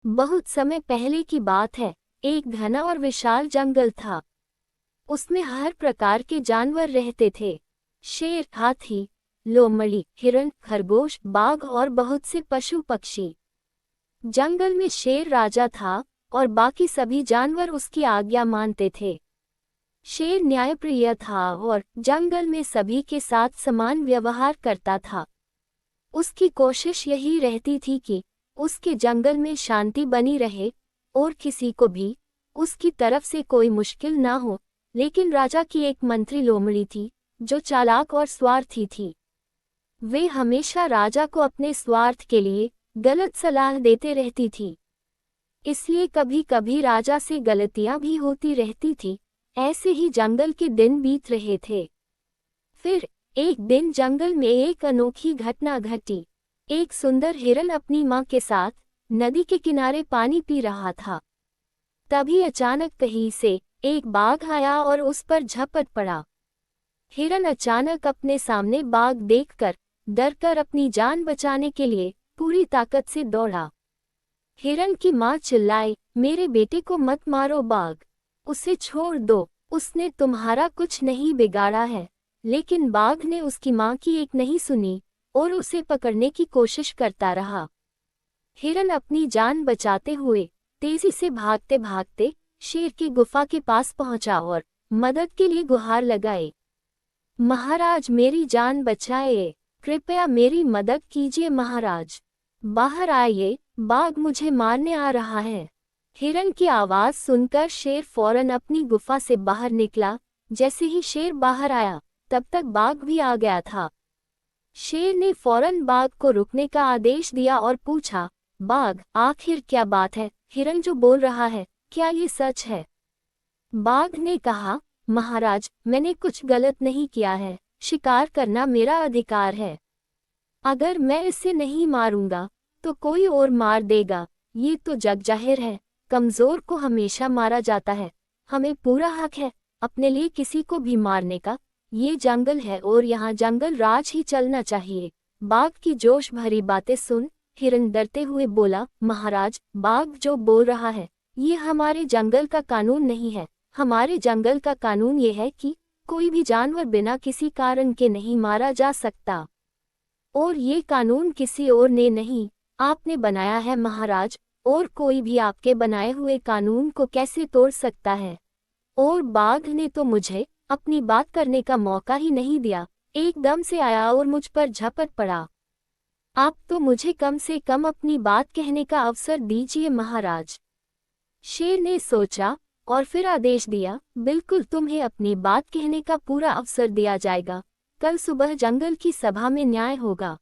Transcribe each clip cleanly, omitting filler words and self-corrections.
बहुत समय पहले की बात है। एक घना और विशाल जंगल था। उसमें हर प्रकार के जानवर रहते थे। शेर, हाथी, लोमड़ी, हिरण, खरगोश, बाघ और बहुत से पशु पक्षी। जंगल में शेर राजा था और बाकी सभी जानवर उसकी आज्ञा मानते थे। शेर न्यायप्रिय था और जंगल में सभी के साथ समान व्यवहार करता था। उसकी कोशिश यही रहती थी कि उसके जंगल में शांति बनी रहे और किसी को भी उसकी तरफ से कोई मुश्किल ना हो। लेकिन राजा की एक मंत्री लोमड़ी थी, जो चालाक और स्वार्थी थी। वे हमेशा राजा को अपने स्वार्थ के लिए गलत सलाह देते रहती थी। इसलिए कभी कभी राजा से गलतियां भी होती रहती थी। ऐसे ही जंगल के दिन बीत रहे थे। फिर एक दिन जंगल में एक अनोखी घटना घटी। एक सुंदर हिरन अपनी मां के साथ नदी के किनारे पानी पी रहा था। तभी अचानक कहीं से एक बाघ आया और उस पर झपट पड़ा। हिरन अचानक अपने सामने बाघ देखकर डरकर अपनी जान बचाने के लिए पूरी ताकत से दौड़ा। हिरन की मां चिल्लाई, मेरे बेटे को मत मारो बाघ, उसे छोड़ दो, उसने तुम्हारा कुछ नहीं बिगाड़ा है। लेकिन बाघ ने उसकी मां की एक नहीं सुनी और उसे पकड़ने की कोशिश करता रहा। हिरन अपनी जान बचाते हुए तेजी से भागते भागते शेर की गुफा के पास पहुंचा और मदद के लिए गुहार लगाए। महाराज, मेरी जान बचाए, कृपया मेरी मदद कीजिए महाराज, बाहर आइए, बाघ मुझे मारने आ रहा है। हिरन की आवाज सुनकर शेर फौरन अपनी गुफा से बाहर निकला। जैसे ही शेर बाहर आया तब तक बाघ भी आ गया था। शेर ने फौरन बाघ को रुकने का आदेश दिया और पूछा, बाघ, आखिर क्या बात है? हिरन जो बोल रहा है, क्या ये सच है? बाघ ने कहा, महाराज, मैंने कुछ गलत नहीं किया है, शिकार करना मेरा अधिकार है। अगर मैं इसे नहीं मारूंगा तो कोई और मार देगा, ये तो जग जाहिर है। कमजोर को हमेशा मारा जाता है। हमें पूरा हक है अपने लिए किसी को भी मारने का। ये जंगल है और यहाँ जंगल राज ही चलना चाहिए। बाघ की जोश भरी बातें सुन हिरन डरते हुए बोला, महाराज, बाघ जो बोल रहा है ये हमारे जंगल का कानून नहीं है। हमारे जंगल का कानून ये है कि कोई भी जानवर बिना किसी कारण के नहीं मारा जा सकता। और ये कानून किसी और ने नहीं, आपने बनाया है महाराज, और कोई भी आपके बनाए हुए कानून को कैसे तोड़ सकता है? और बाघ ने तो मुझे अपनी बात करने का मौका ही नहीं दिया, एकदम से आया और मुझ पर झपट पड़ा। आप तो मुझे कम से कम अपनी बात कहने का अवसर दीजिए महाराज। शेर ने सोचा और फिर आदेश दिया, बिल्कुल, तुम्हें अपनी बात कहने का पूरा अवसर दिया जाएगा। कल सुबह जंगल की सभा में न्याय होगा।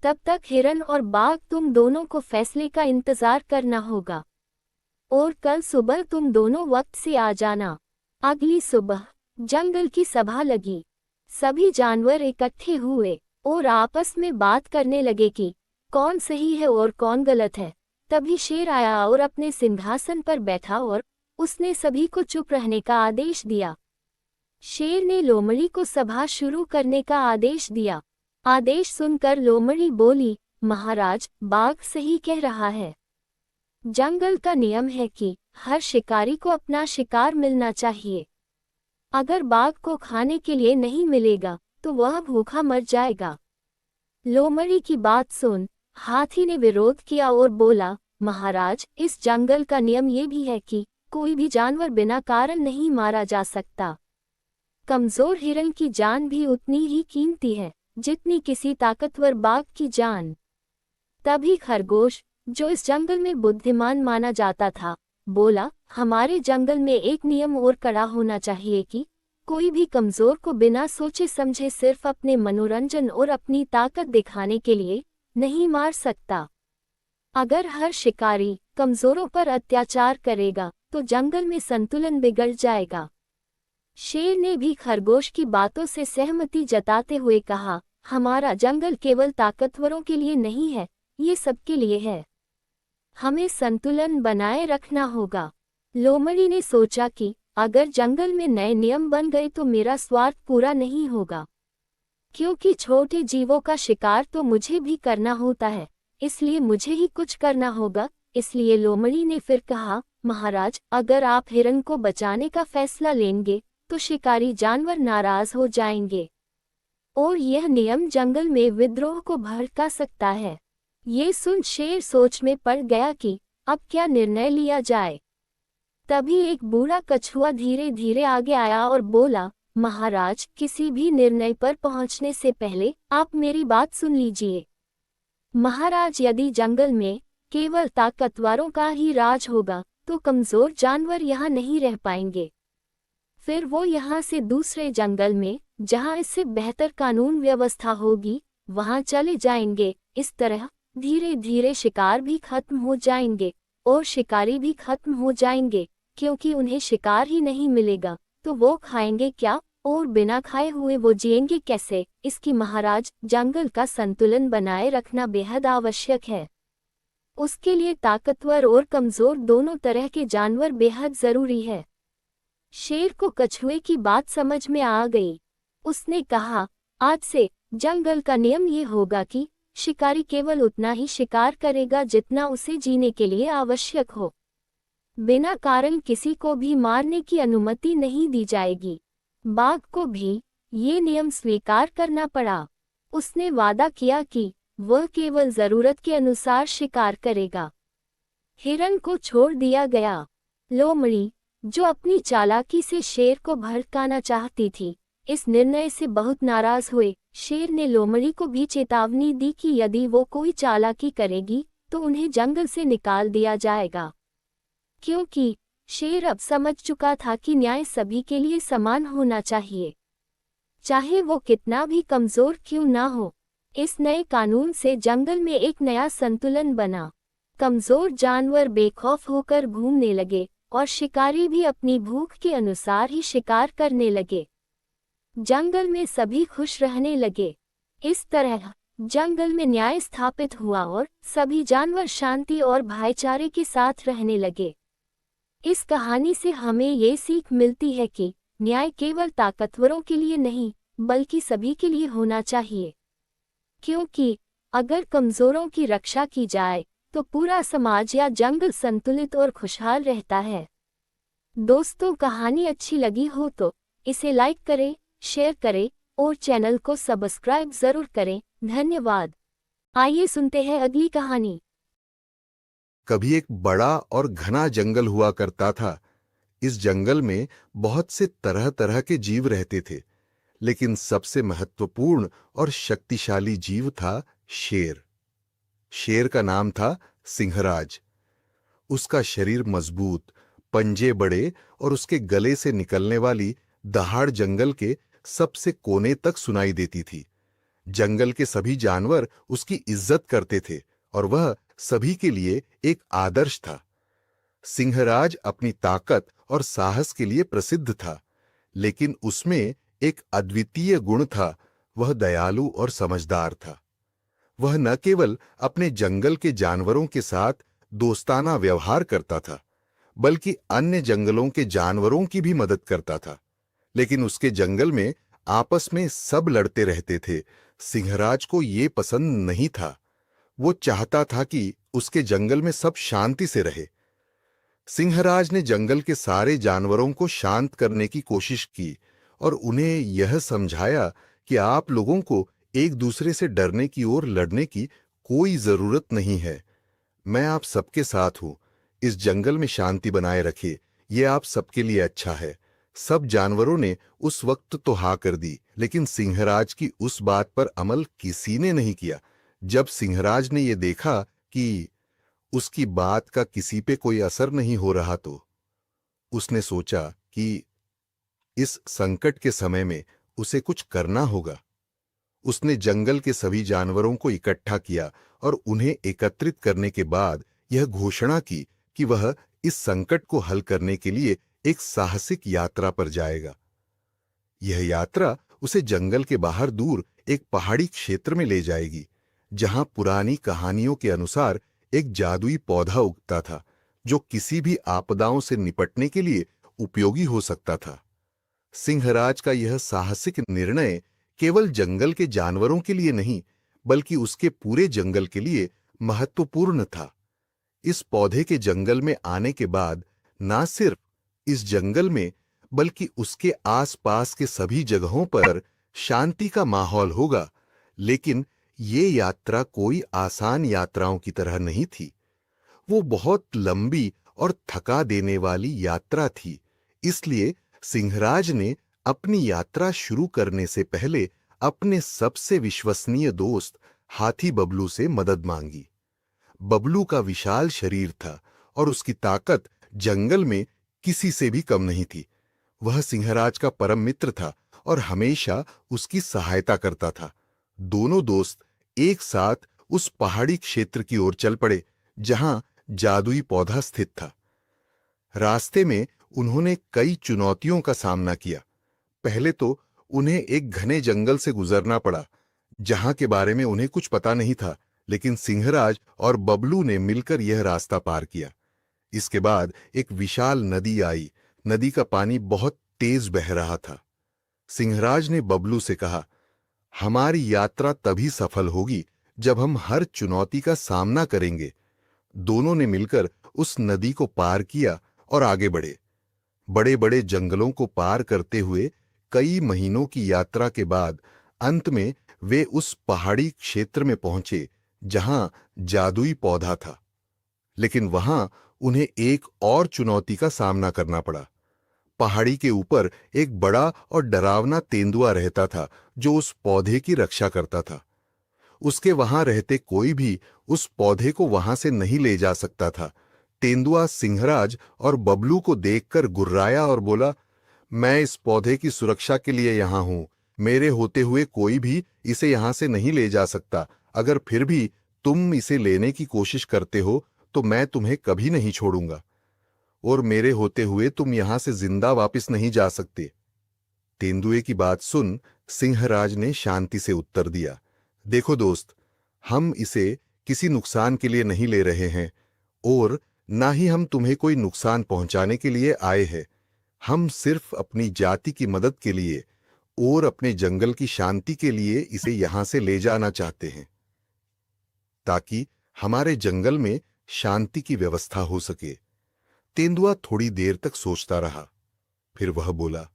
तब तक हिरन और बाघ तुम दोनों को फैसले का इंतजार करना होगा और कल सुबह तुम दोनों वक्त से आ जाना। अगली सुबह जंगल की सभा लगी। सभी जानवर इकट्ठे हुए और आपस में बात करने लगे कि कौन सही है और कौन गलत है। तभी शेर आया और अपने सिंहासन पर बैठा और उसने सभी को चुप रहने का आदेश दिया। शेर ने लोमड़ी को सभा शुरू करने का आदेश दिया। आदेश सुनकर लोमड़ी बोली, महाराज, बाघ सही कह रहा है। जंगल का नियम है कि हर शिकारी को अपना शिकार मिलना चाहिए। अगर बाघ को खाने के लिए नहीं मिलेगा तो वह भूखा मर जाएगा। लोमड़ी की बात सुन हाथी ने विरोध किया और बोला, महाराज, इस जंगल का नियम ये भी है कि कोई भी जानवर बिना कारण नहीं मारा जा सकता। कमजोर हिरन की जान भी उतनी ही कीमती है जितनी किसी ताकतवर बाघ की जान। तभी खरगोश, जो इस जंगल में बुद्धिमान माना जाता था, बोला, हमारे जंगल में एक नियम और कड़ा होना चाहिए कि कोई भी कमजोर को बिना सोचे समझे सिर्फ अपने मनोरंजन और अपनी ताकत दिखाने के लिए नहीं मार सकता। अगर हर शिकारी कमजोरों पर अत्याचार करेगा तो जंगल में संतुलन बिगड़ जाएगा। शेर ने भी खरगोश की बातों से सहमति जताते हुए कहा, हमारा जंगल केवल ताकतवरों के लिए नहीं है, ये सबके लिए है। हमें संतुलन बनाए रखना होगा। लोमड़ी ने सोचा कि अगर जंगल में नए नियम बन गए तो मेरा स्वार्थ पूरा नहीं होगा, क्योंकि छोटे जीवों का शिकार तो मुझे भी करना होता है, इसलिए मुझे ही कुछ करना होगा इसलिए लोमड़ी ने फिर कहा, महाराज, अगर आप हिरण को बचाने का फैसला लेंगे तो शिकारी जानवर नाराज हो जाएंगे और यह नियम जंगल में विद्रोह को भड़का सकता है। ये सुन शेर सोच में पड़ गया कि अब क्या निर्णय लिया जाए। तभी एक बूढ़ा कछुआ धीरे धीरे आगे आया और बोला, महाराज, किसी भी निर्णय पर पहुंचने से पहले आप मेरी बात सुन लीजिए। महाराज, यदि जंगल में केवल ताकतवरों का ही राज होगा तो कमजोर जानवर यहाँ नहीं रह पाएंगे। फिर वो यहाँ से दूसरे जंगल में, जहाँ इससे बेहतर कानून व्यवस्था होगी, वहाँ चले जाएंगे। इस तरह धीरे धीरे शिकार भी खत्म हो जाएंगे और शिकारी भी खत्म हो जाएंगे, क्योंकि उन्हें शिकार ही नहीं मिलेगा तो वो खाएंगे क्या और बिना खाए हुए वो जिएंगे कैसे। इसकी महाराज, जंगल का संतुलन बनाए रखना बेहद आवश्यक है। उसके लिए ताकतवर और कमजोर दोनों तरह के जानवर बेहद जरूरी है। शेर को कछुए की बात समझ में आ गई। उसने कहा, आज से जंगल का नियम ये होगा कि शिकारी केवल उतना ही शिकार करेगा जितना उसे जीने के लिए आवश्यक हो। बिना कारण किसी को भी मारने की अनुमति नहीं दी जाएगी। बाघ को भी ये नियम स्वीकार करना पड़ा। उसने वादा किया कि वह केवल जरूरत के अनुसार शिकार करेगा। हिरण को छोड़ दिया गया। लोमड़ी, जो अपनी चालाकी से शेर को भड़काना चाहती थी, इस निर्णय से बहुत नाराज हुए। शेर ने लोमड़ी को भी चेतावनी दी कि यदि वो कोई चालाकी करेगी तो उन्हें जंगल से निकाल दिया जाएगा, क्योंकि शेर अब समझ चुका था कि न्याय सभी के लिए समान होना चाहिए, चाहे वो कितना भी कमजोर क्यों ना हो। इस नए कानून से जंगल में एक नया संतुलन बना। कमजोर जानवर बेखौफ होकर घूमने लगे और शिकारी भी अपनी भूख के अनुसार ही शिकार करने लगे। जंगल में सभी खुश रहने लगे। इस तरह जंगल में न्याय स्थापित हुआ और सभी जानवर शांति और भाईचारे के साथ रहने लगे। इस कहानी से हमें ये सीख मिलती है कि न्याय केवल ताकतवरों के लिए नहीं, बल्कि सभी के लिए होना चाहिए, क्योंकि अगर कमजोरों की रक्षा की जाए तो पूरा समाज या जंगल संतुलित और खुशहाल रहता है। दोस्तों, कहानी अच्छी लगी हो तो इसे लाइक करें, शेयर करें और चैनल को सब्सक्राइब जरूर करें। धन्यवाद। आइए सुनते हैं अगली कहानी। कभी एक बड़ा और घना जंगल हुआ करता था। इस जंगल में बहुत से तरह तरह के जीव रहते थे, लेकिन सबसे महत्वपूर्ण और शक्तिशाली जीव था शेर। शेर का नाम था सिंहराज। उसका शरीर मजबूत, पंजे बड़े और उसके गले से निकलने वाली दहाड़ जंगल के सबसे कोने तक सुनाई देती थी। जंगल के सभी जानवर उसकी इज्जत करते थे और वह सभी के लिए एक आदर्श था। सिंहराज अपनी ताकत और साहस के लिए प्रसिद्ध था, लेकिन उसमें एक अद्वितीय गुण था, वह दयालु और समझदार था। वह न केवल अपने जंगल के जानवरों के साथ दोस्ताना व्यवहार करता था, बल्कि अन्य जंगलों के जानवरों की भी मदद करता था। लेकिन उसके जंगल में आपस में सब लड़ते रहते थे। सिंहराज को ये पसंद नहीं था। वो चाहता था कि उसके जंगल में सब शांति से रहे। सिंहराज ने जंगल के सारे जानवरों को शांत करने की कोशिश की और उन्हें यह समझाया कि आप लोगों को एक दूसरे से डरने की और लड़ने की कोई जरूरत नहीं है। मैं आप सबके साथ हूं। इस जंगल में शांति बनाए रखिए, ये आप सबके लिए अच्छा है। सब जानवरों ने उस वक्त तो हाँ कर दी, लेकिन सिंहराज की उस बात पर अमल किसी ने नहीं किया। जब सिंहराज ने यह देखा कि उसकी बात का किसी पे कोई असर नहीं हो रहा, तो उसने सोचा कि इस संकट के समय में उसे कुछ करना होगा। उसने जंगल के सभी जानवरों को इकट्ठा किया और उन्हें एकत्रित करने के बाद यह घोषणा की कि वह इस संकट को हल करने के लिए एक साहसिक यात्रा पर जाएगा। यह यात्रा उसे जंगल के बाहर दूर एक पहाड़ी क्षेत्र में ले जाएगी, जहां पुरानी कहानियों के अनुसार एक जादुई पौधा उगता था, जो किसी भी आपदाओं से निपटने के लिए उपयोगी हो सकता था। सिंहराज का यह साहसिक निर्णय केवल जंगल के जानवरों के लिए नहीं, बल्कि उसके पूरे जंगल के लिए महत्वपूर्ण था। इस पौधे के जंगल में आने के बाद ना सिर्फ इस जंगल में बल्कि उसके आसपास के सभी जगहों पर शांति का माहौल होगा। लेकिन ये यात्रा कोई आसान यात्राओं की तरह नहीं थी। वो बहुत लंबी और थका देने वाली यात्रा थी। इसलिए सिंहराज ने अपनी यात्रा शुरू करने से पहले अपने सबसे विश्वसनीय दोस्त हाथी बबलू से मदद मांगी। बबलू का विशाल शरीर था और उसकी ताकत जंगल में किसी से भी कम नहीं थी। वह सिंहराज का परम मित्र था और हमेशा उसकी सहायता करता था। दोनों दोस्त एक साथ उस पहाड़ी क्षेत्र की ओर चल पड़े जहां जादुई पौधा स्थित था। रास्ते में उन्होंने कई चुनौतियों का सामना किया। पहले तो उन्हें एक घने जंगल से गुजरना पड़ा जहां के बारे में उन्हें कुछ पता नहीं था, लेकिन सिंहराज और बबलू ने मिलकर यह रास्ता पार किया। इसके बाद एक विशाल नदी आई। नदी का पानी बहुत तेज बह रहा था। सिंहराज ने बबलू से कहा, हमारी यात्रा तभी सफल होगी जब हम हर चुनौती का सामना करेंगे। दोनों ने मिलकर उस नदी को पार किया और आगे बढ़े। बड़े बड़े जंगलों को पार करते हुए कई महीनों की यात्रा के बाद अंत में वे उस पहाड़ी क्षेत्र में पहुंचे जहां जादुई पौधा था। लेकिन वहां उन्हें एक और चुनौती का सामना करना पड़ा। पहाड़ी के ऊपर एक बड़ा और डरावना तेंदुआ रहता था जो उस पौधे की रक्षा करता था। उसके वहां रहते कोई भी उस पौधे को वहां से नहीं ले जा सकता था। तेंदुआ सिंहराज और बबलू को देखकर गुर्राया और बोला, मैं इस पौधे की सुरक्षा के लिए यहां हूं। मेरे होते हुए कोई भी इसे यहां से नहीं ले जा सकता। अगर फिर भी तुम इसे लेने की कोशिश करते हो तो मैं तुम्हें कभी नहीं छोड़ूंगा, और मेरे होते हुए तुम यहां से जिंदा वापस नहीं जा सकते। तेंदुए की बात सुन सिंहराज ने शांति से उत्तर दिया, देखो दोस्त, हम इसे किसी नुकसान के लिए नहीं ले रहे हैं और ना ही हम तुम्हें कोई नुकसान पहुंचाने के लिए आए हैं। हम सिर्फ अपनी जाति की मदद के लिए और अपने जंगल की शांति के लिए इसे यहां से ले जाना चाहते हैं, ताकि हमारे जंगल में शांति की व्यवस्था हो सके। तेंदुआ थोड़ी देर तक सोचता रहा। फिर वह बोला,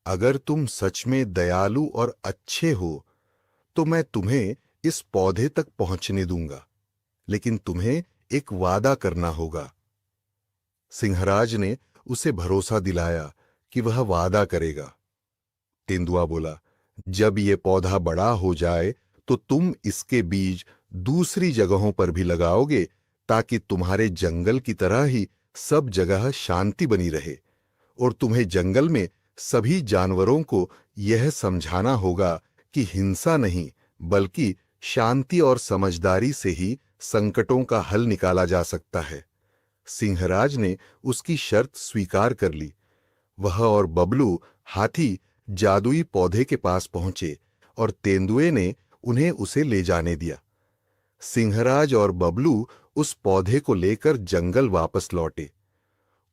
अगर तुम सच में दयालु और अच्छे हो तो मैं तुम्हें इस पौधे तक पहुंचने दूंगा, लेकिन तुम्हें एक वादा करना होगा। सिंहराज ने उसे भरोसा दिलाया कि वह वादा करेगा। तेंदुआ बोला, जब ये पौधा बड़ा हो जाए तो तुम इसके बीज दूसरी जगहों पर भी लगाओगे, ताकि तुम्हारे जंगल की तरह ही सब जगह शांति बनी रहे। और तुम्हें जंगल में सभी जानवरों को यह समझाना होगा कि हिंसा नहीं बल्कि शांति और समझदारी से ही संकटों का हल निकाला जा सकता है। सिंहराज ने उसकी शर्त स्वीकार कर ली। वह और बबलू हाथी जादुई पौधे के पास पहुंचे और तेंदुए ने उन्हें उसे ले जाने दिया। सिंहराज और बबलू उस पौधे को लेकर जंगल वापस लौटे।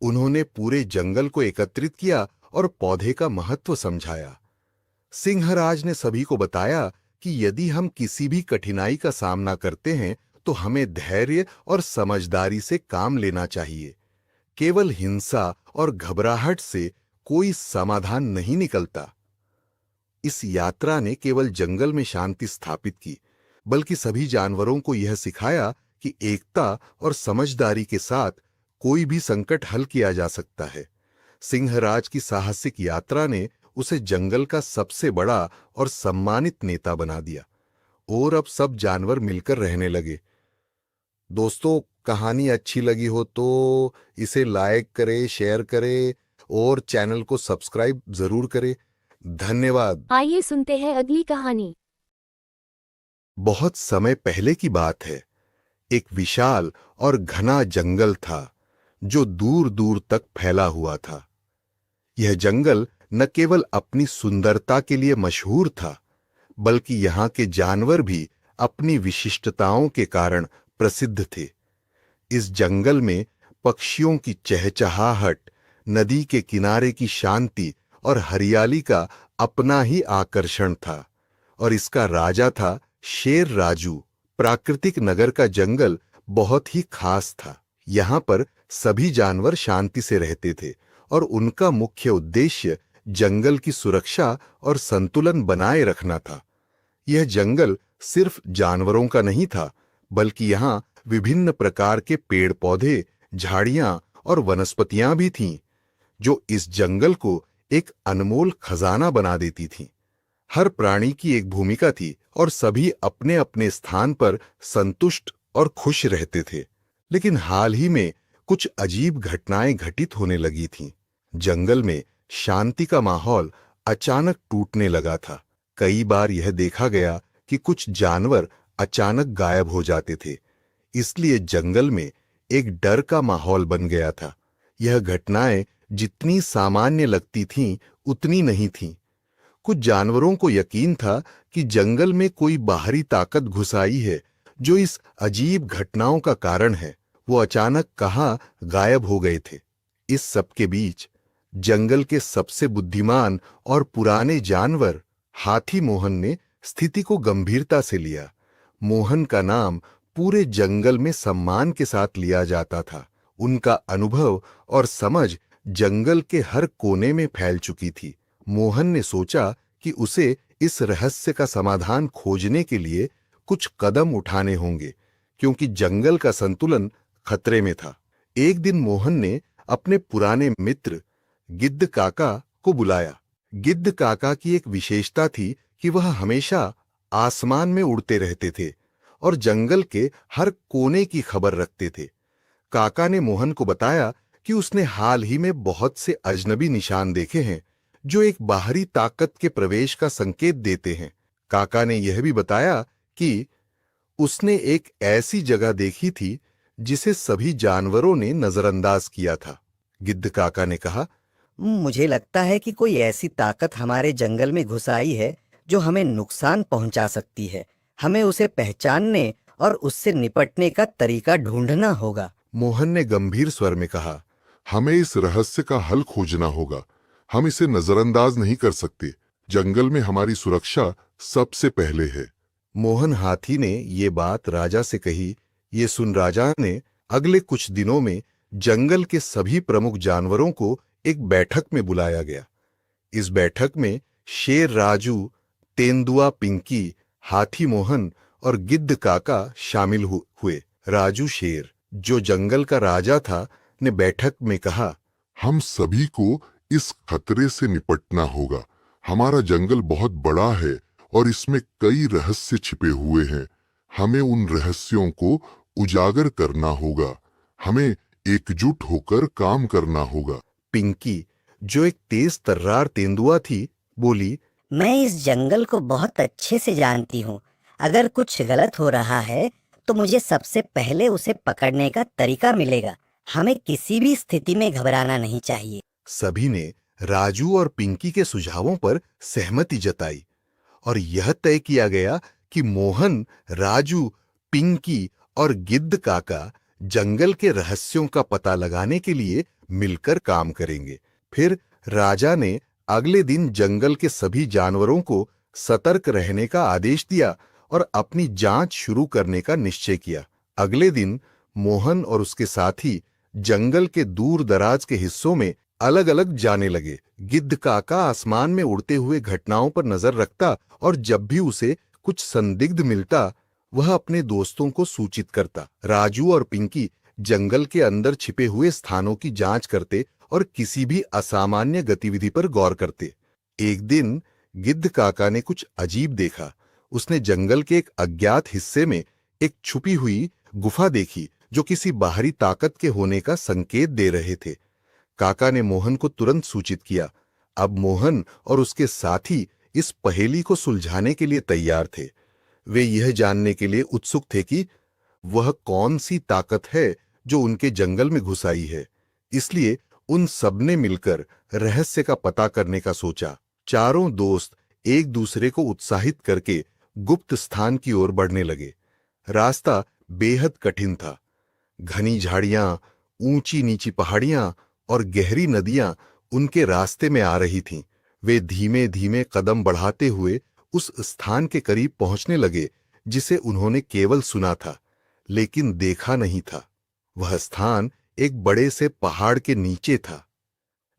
उन्होंने पूरे जंगल को एकत्रित किया और पौधे का महत्व समझाया। सिंहराज ने सभी को बताया कि यदि हम किसी भी कठिनाई का सामना करते हैं तो हमें धैर्य और समझदारी से काम लेना चाहिए। केवल हिंसा और घबराहट से कोई समाधान नहीं निकलता। इस यात्रा ने केवल जंगल में शांति स्थापित की, बल्कि सभी जानवरों को यह सिखाया कि एकता और समझदारी के साथ कोई भी संकट हल किया जा सकता है। सिंहराज की साहसिक यात्रा ने उसे जंगल का सबसे बड़ा और सम्मानित नेता बना दिया और अब सब जानवर मिलकर रहने लगे। दोस्तों, कहानी अच्छी लगी हो तो इसे लाइक करें, शेयर करें और चैनल को सब्सक्राइब जरूर करें। धन्यवाद। आइए सुनते हैं अगली कहानी। बहुत समय पहले की बात है। एक विशाल और घना जंगल था जो दूर दूर तक फैला हुआ था। यह जंगल न केवल अपनी सुंदरता के लिए मशहूर था, बल्कि यहाँ के जानवर भी अपनी विशिष्टताओं के कारण प्रसिद्ध थे। इस जंगल में पक्षियों की चहचहाहट, नदी के किनारे की शांति और हरियाली का अपना ही आकर्षण था। और इसका राजा था शेर राजू। प्राकृतिक नगर का जंगल बहुत ही खास था। यहाँ पर सभी जानवर शांति से रहते थे और उनका मुख्य उद्देश्य जंगल की सुरक्षा और संतुलन बनाए रखना था। यह जंगल सिर्फ जानवरों का नहीं था, बल्कि यहाँ विभिन्न प्रकार के पेड़ पौधे, झाड़ियां और वनस्पतियां भी थीं, जो इस जंगल को एक अनमोल खजाना बना देती थीं। हर प्राणी की एक भूमिका थी और सभी अपने अपने स्थान पर संतुष्ट और खुश रहते थे। लेकिन हाल ही में कुछ अजीब घटनाएं घटित होने लगी थीं। जंगल में शांति का माहौल अचानक टूटने लगा था। कई बार यह देखा गया कि कुछ जानवर अचानक गायब हो जाते थे, इसलिए जंगल में एक डर का माहौल बन गया था। यह घटनाएं जितनी सामान्य लगती थीं, उतनी नहीं थीं। कुछ जानवरों को यकीन था कि जंगल में कोई बाहरी ताकत घुस आई है जो इस अजीब घटनाओं का कारण है। वो अचानक कहाँ गायब हो गए थे। इस सब के बीच जंगल के सबसे बुद्धिमान और पुराने जानवर हाथी मोहन ने स्थिति को गंभीरता से लिया। मोहन का नाम पूरे जंगल में सम्मान के साथ लिया जाता था। उनका अनुभव और समझ जंगल के हर कोने में फैल चुकी थी। मोहन ने सोचा कि उसे इस रहस्य का समाधान खोजने के लिए कुछ कदम उठाने होंगे, क्योंकि जंगल का संतुलन खतरे में था। एक दिन मोहन ने अपने पुराने मित्र गिद्ध काका को बुलाया। गिद्ध काका की एक विशेषता थी कि वह हमेशा आसमान में उड़ते रहते थे और जंगल के हर कोने की खबर रखते थे। काका ने मोहन को बताया कि उसने हाल ही में बहुत से अजनबी निशान देखे हैं जो एक बाहरी ताकत के प्रवेश का संकेत देते हैं। काका ने यह भी बताया कि उसने एक ऐसी जगह देखी थी जिसे सभी जानवरों ने नजरअंदाज किया था। गिद्ध काका ने कहा, मुझे लगता है कि कोई ऐसी ताकत हमारे जंगल में घुस आई है जो हमें नुकसान पहुंचा सकती है। हमें उसे पहचानने और उससे निपटने का तरीका ढूंढना होगा। मोहन ने गंभीर स्वर में कहा, हमें इस रहस्य का हल खोजना होगा। हम इसे नजरअंदाज नहीं कर सकते। जंगल में हमारी सुरक्षा सबसे पहले है। मोहन हाथी ने ये बात राजा से कही। ये सुन राजा ने अगले कुछ दिनों में जंगल के सभी प्रमुख जानवरों को एक बैठक में बुलाया गया। इस बैठक में शेर राजू, तेंदुआ पिंकी, हाथी मोहन और गिद्ध काका शामिल हुए। राजू शेर, जो जंगल का राजा था, ने बैठक में कहा, हम सभी को इस खतरे से निपटना होगा। हमारा जंगल बहुत बड़ा है और इसमें कई रहस्य छिपे हुए हैं। हमें उन रहस्यों को उजागर करना होगा। हमें एकजुट होकर काम करना होगा। पिंकी, जो एक तेज तर्रार तेंदुआ थी, बोली, मैं इस जंगल को बहुत अच्छे से जानती हूँ। अगर कुछ गलत हो रहा है तो मुझे सबसे पहले उसे पकड़ने का तरीका मिलेगा। हमें किसी भी स्थिति में घबराना नहीं चाहिए। सभी ने राजू और पिंकी के सुझावों पर सहमति जताई और यह तय किया गया कि मोहन, राजू, पिंकी और गिद्ध काका जंगल के रहस्यों का पता लगाने के लिए मिलकर काम करेंगे। फिर राजा ने अगले दिन जंगल के सभी जानवरों को सतर्क रहने का आदेश दिया और अपनी जांच शुरू करने का निश्चय किया। अगले दिन मोहन और उसके साथी जंगल के दूर दराज के हिस्सों में अलग अलग जाने लगे। गिद्ध काका आसमान में उड़ते हुए घटनाओं पर नजर रखता और जब भी उसे कुछ संदिग्ध मिलता, वह अपने दोस्तों को सूचित करता। राजू और पिंकी जंगल के अंदर छिपे हुए स्थानों की जांच करते और किसी भी असामान्य गतिविधि पर गौर करते। एक दिन गिद्ध काका ने कुछ अजीब देखा। उसने जंगल के एक अज्ञात हिस्से में एक छुपी हुई गुफा देखी जो किसी बाहरी ताकत के होने का संकेत दे रहे थे। काका ने मोहन को तुरंत सूचित किया। अब मोहन और उसके साथी इस पहेली को सुलझाने के लिए तैयार थे। वे यह जानने के लिए उत्सुक थे कि वह कौन सी ताकत है जो उनके जंगल में घुस आई है। इसलिए उन सबने मिलकर रहस्य का पता करने का सोचा। चारों दोस्त एक दूसरे को उत्साहित करके गुप्त स्थान की ओर बढ़ने लगे। रास्ता बेहद कठिन था। घनी झाड़ियां, ऊंची नीची पहाड़ियां और गहरी नदियां उनके रास्ते में आ रही थीं। वे धीमे धीमे कदम बढ़ाते हुए उस स्थान के करीब पहुंचने लगे जिसे उन्होंने केवल सुना था, लेकिन देखा नहीं था। वह स्थान एक बड़े से पहाड़ के नीचे था।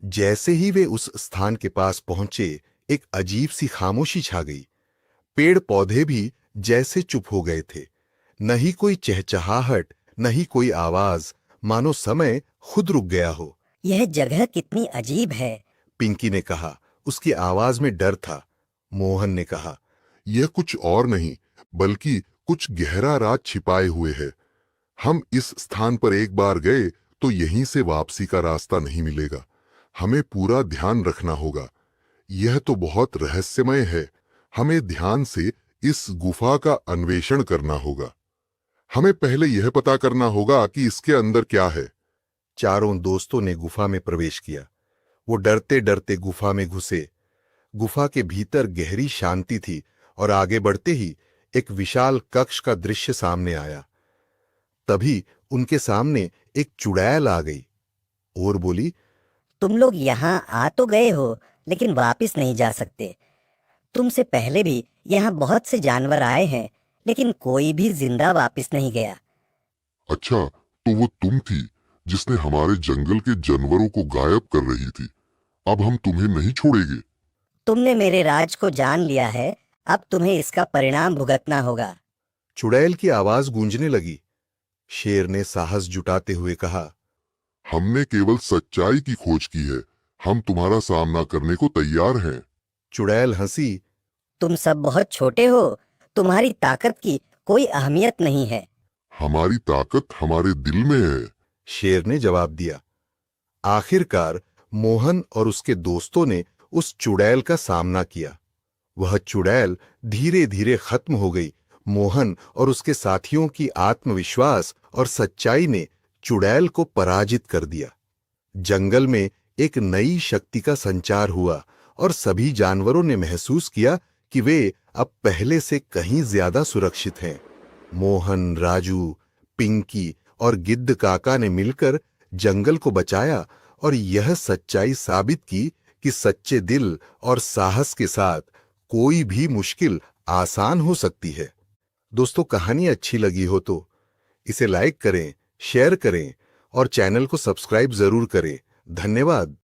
जैसे ही वे उस स्थान के पास पहुंचे, एक अजीब सी खामोशी छा गई। पेड़ पौधे भी जैसे चुप हो गए थे। न ही कोई चहचहाहट, न ही कोई आवाज, मानो समय खुद रुक गया हो। यह जगह कितनी अजीब है। पिंकी ने कहा। उसकी आवाज में डर था। मोहन ने कहा, यह कुछ और नहीं बल्कि कुछ गहरा राज छिपाए हुए है। हम इस स्थान पर एक बार गए तो यहीं से वापसी का रास्ता नहीं मिलेगा। हमें पूरा ध्यान रखना होगा। यह तो बहुत रहस्यमय है। हमें ध्यान से इस गुफा का अन्वेषण करना होगा। हमें पहले यह पता करना होगा कि इसके अंदर क्या है। चारों दोस्तों ने गुफा में प्रवेश किया। वो डरते डरते गुफा में घुसे। गुफा के भीतर गहरी शांति थी और आगे बढ़ते ही एक विशाल कक्ष का दृश्य सामने आया। तभी उनके सामने एक चुड़ैल आ गई और बोली, तुम लोग यहाँ आ तो गए हो, लेकिन वापस नहीं जा सकते। तुमसे पहले भी यहाँ बहुत से जानवर आए हैं, लेकिन कोई भी जिंदा वापस नहीं गया। अच्छा, तो वो तुम थी जिसने हमारे जंगल के जानवरों को गायब कर रही थी। अब हम तुम्हें नहीं छोड़ेंगे। तुमने मेरे राज को जान लिया है, अब तुम्हें इसका परिणाम भुगतना होगा। चुड़ैल की आवाज गूंजने लगी। शेर ने साहस जुटाते हुए कहा, हमने केवल सच्चाई की खोज की है। हम तुम्हारा सामना करने को तैयार हैं। चुड़ैल हंसी। तुम सब बहुत छोटे हो, तुम्हारी ताकत की कोई अहमियत नहीं है। हमारी ताकत हमारे दिल में है। शेर ने जवाब दिया। आखिरकार मोहन और उसके दोस्तों ने उस चुड़ैल का सामना किया। वह चुड़ैल धीरे धीरे खत्म हो गई। मोहन और उसके साथियों की आत्मविश्वास और सच्चाई ने चुड़ैल को पराजित कर दिया। जंगल में एक नई शक्ति का संचार हुआ और सभी जानवरों ने महसूस किया कि वे अब पहले से कहीं ज्यादा सुरक्षित हैं। मोहन, राजू, पिंकी और गिद्ध काका ने मिलकर जंगल को बचाया और यह सच्चाई साबित की कि सच्चे दिल और साहस के साथ कोई भी मुश्किल आसान हो सकती है। दोस्तों, कहानी अच्छी लगी हो तो इसे लाइक करें, शेयर करें और चैनल को सब्सक्राइब जरूर करें। धन्यवाद।